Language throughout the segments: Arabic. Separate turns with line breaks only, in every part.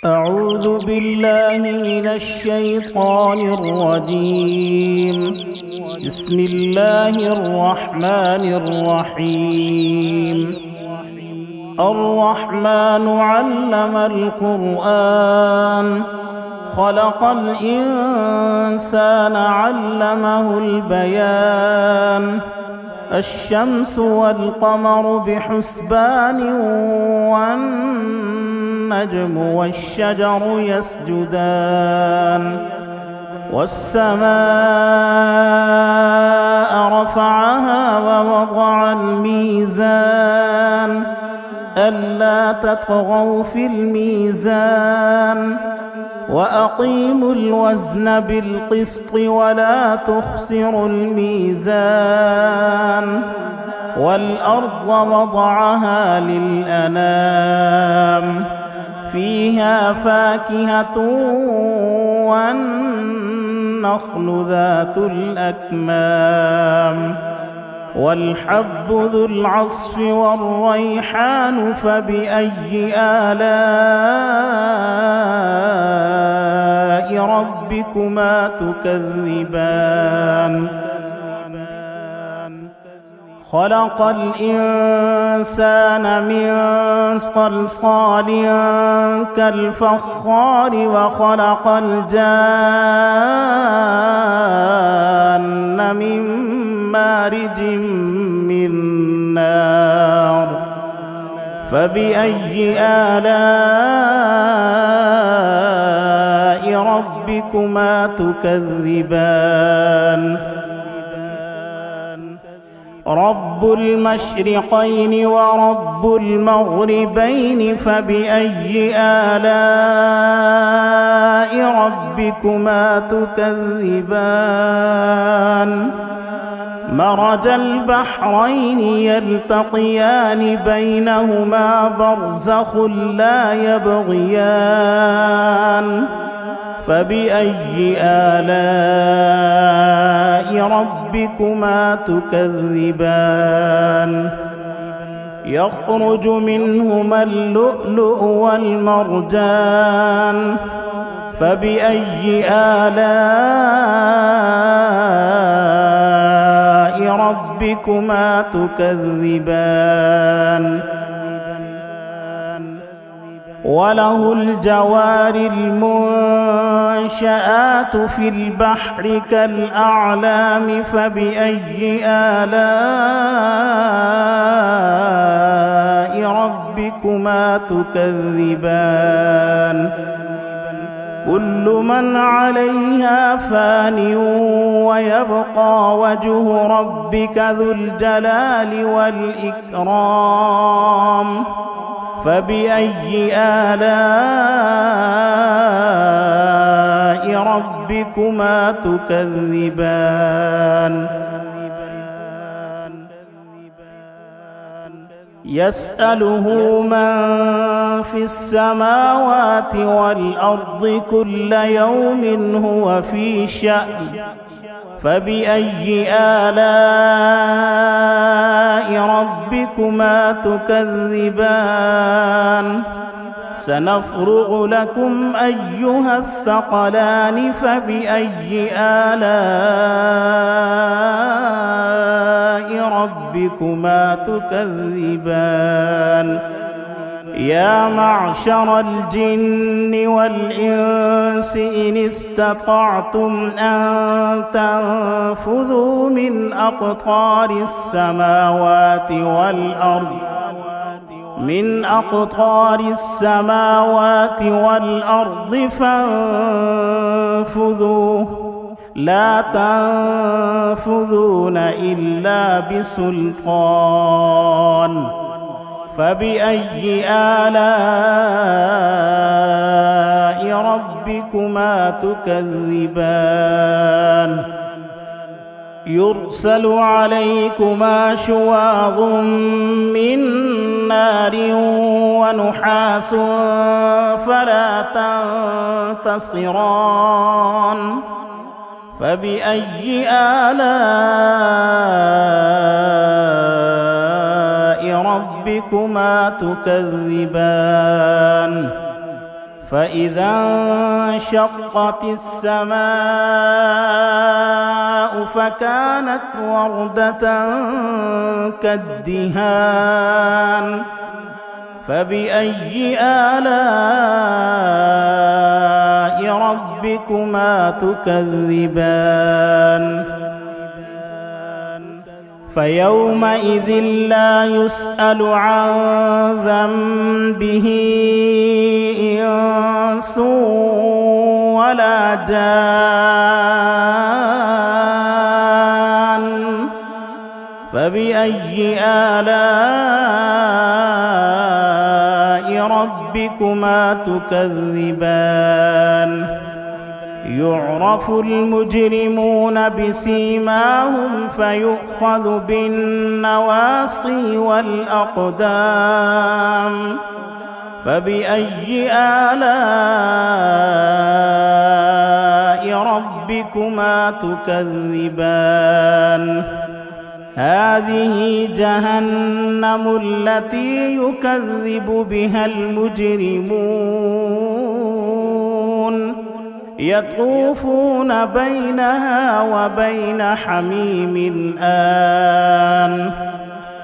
أعوذ بالله من الشيطان الرجيم. بسم الله الرحمن الرحيم. الرحمن علم القرآن، خلق الإنسان علمه البيان. الشمس والقمر بحسبان، والنجم والشجر يسجدان. والسماء رفعها ووضع الميزان، ألا تطغوا في الميزان، وأقيموا الوزن بالقسط ولا تخسروا الميزان. والأرض وضعها للأنام، فيها فاكهة والنخل ذات الأكمام، والحب ذو العصف والريحان. فبأي آلاء ربكما تكذبان؟ خلق الإنسان من صلصال كالفخار، وخلق الجان من مارج من نار. فبأي آلاء ربكما تكذبان؟ رب المشرقين ورب المغربين، فبأي آلاء ربكما تكذبان؟ مرج البحرين يلتقيان، بينهما برزخ لا يبغيان. فبأي آلاء ربكما تكذبان؟ يخرج منهما اللؤلؤ والمرجان. فبأي آلاء ربكما تكذبان؟ وله الجوار المنشآت في البحر كالأعلام. فبأي آلاء ربكما تكذبان؟ كل من عليها فان، ويبقى وجه ربك ذو الجلال والإكرام. فبأي آلاء ربكما تكذبان؟ يسأله من في السماوات والأرض، كل يوم هو في شأن. فبأي آلاء ربكما تكذبان؟ سنفرغ لكم أيها الثقلان. فبأي آلاء ربكما تكذبان؟ يا معشر الجن والإنس إن استطعتم أن تنفذوا من أقطار السماوات والأرض فانفذوا، لا تنفذون إلا بسلطان. فبأي آلاء ربكما تكذبان؟ يرسل عليكما شواظ من نار ونحاس فلا تنتصران. فبأي آلاء ربكما تكذبان؟ فإذا انشقت السماء فكانت وردة كالدهان فبأي آلاء ربكما تكذبان فيومئذ لا يسأل عن ذنبه إنس ولا جان فبأي آلاء ربكما تكذبان يعرف المجرمون بسيماهم فيؤخذ بالنواصي والأقدام فبأي آلاء ربكما تكذبان هذه جهنم التي يكذب بها المجرمون يطوفون بينها وبين حميم آن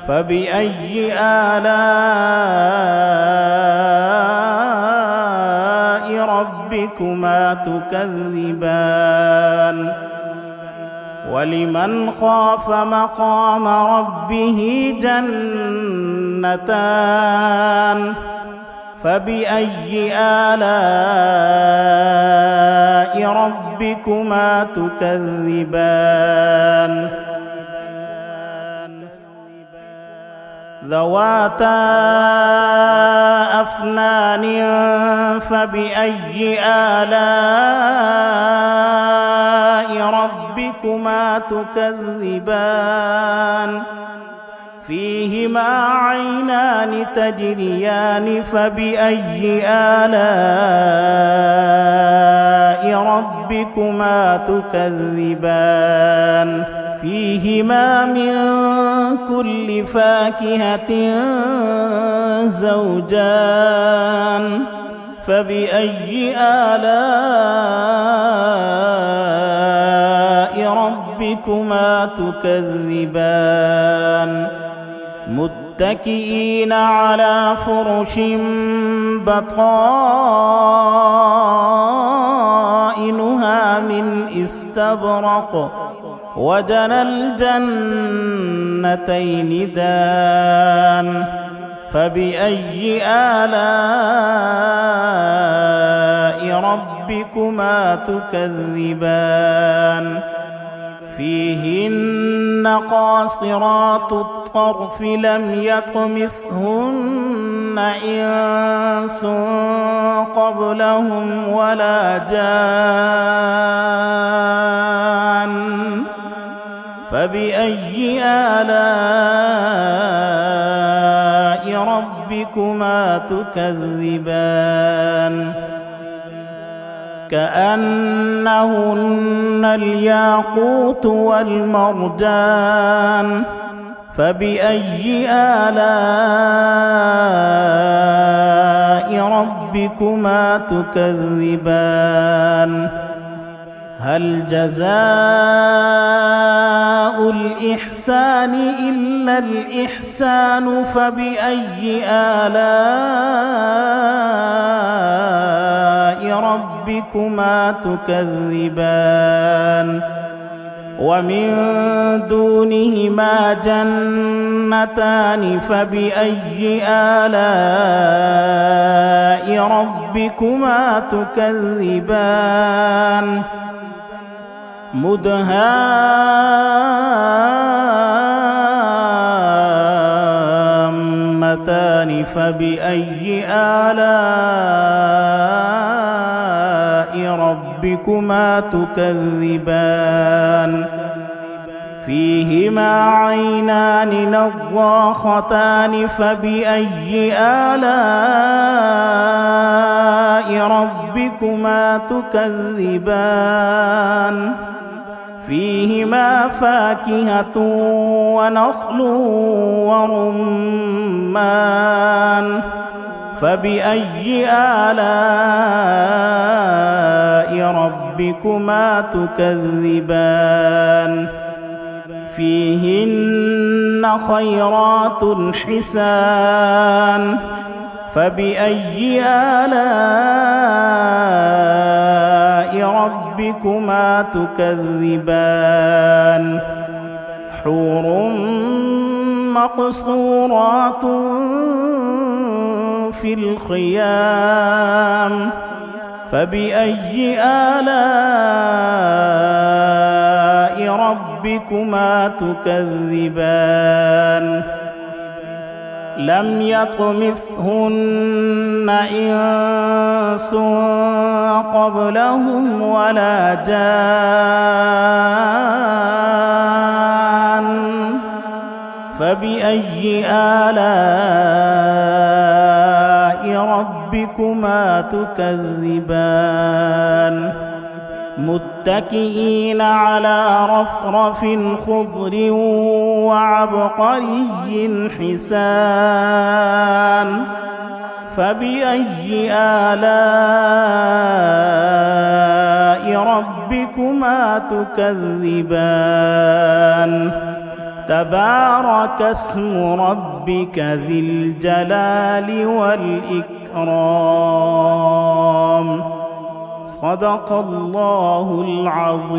فبأي آلاء ربكما تكذبان ولمن خاف مقام ربه جنتان فبأي آلاء ربكما تكذبان ذواتا أفنان فبأي آلاء ربكما تكذبان فيهما عينان تجريان فبأي آلاء ربكما تكذبان فيهما من كل فاكهة زوجان فبأي آلاء ربكما تكذبان متكئين على فرش بطائنها من استبرق وجنى الجنتين دان فبأي آلاء ربكما تكذبان فيهن قاصرات الطرف لم يطمثهن إنس قبلهم ولا جان فبأي آلاء ربكما تكذبان كأنهن الياقوت والمرجان فبأي آلاء ربكما تكذبان هل جزاء الإحسان إلا الإحسان فبأي آلاء ربكما تكذبان ومن دونهما جنتان فبأي آلاء ربكما تكذبان مدهامتان فبأي آلاء ربكما تكذبان فيهما عينان نضاختان فبأي آلاء ربكما تكذبان فيهما فاكهة ونخل ورمان فبأي آلاء ربكما تكذبان فيهن خيرات حسان فبأي آلاء ربكما تكذبان حور مقصورات في الخيام فبأي آلاء ربكما تكذبان لم يطمثهن إنس قبلهم ولا جان فبأي آلاء ربكما تكذبان متكئين على رفرف خضر وعبقري حسان فبأي آلاء ربكما تكذبان تبارك اسم ربك ذي الجلال والإكرام صدق الله العظيم.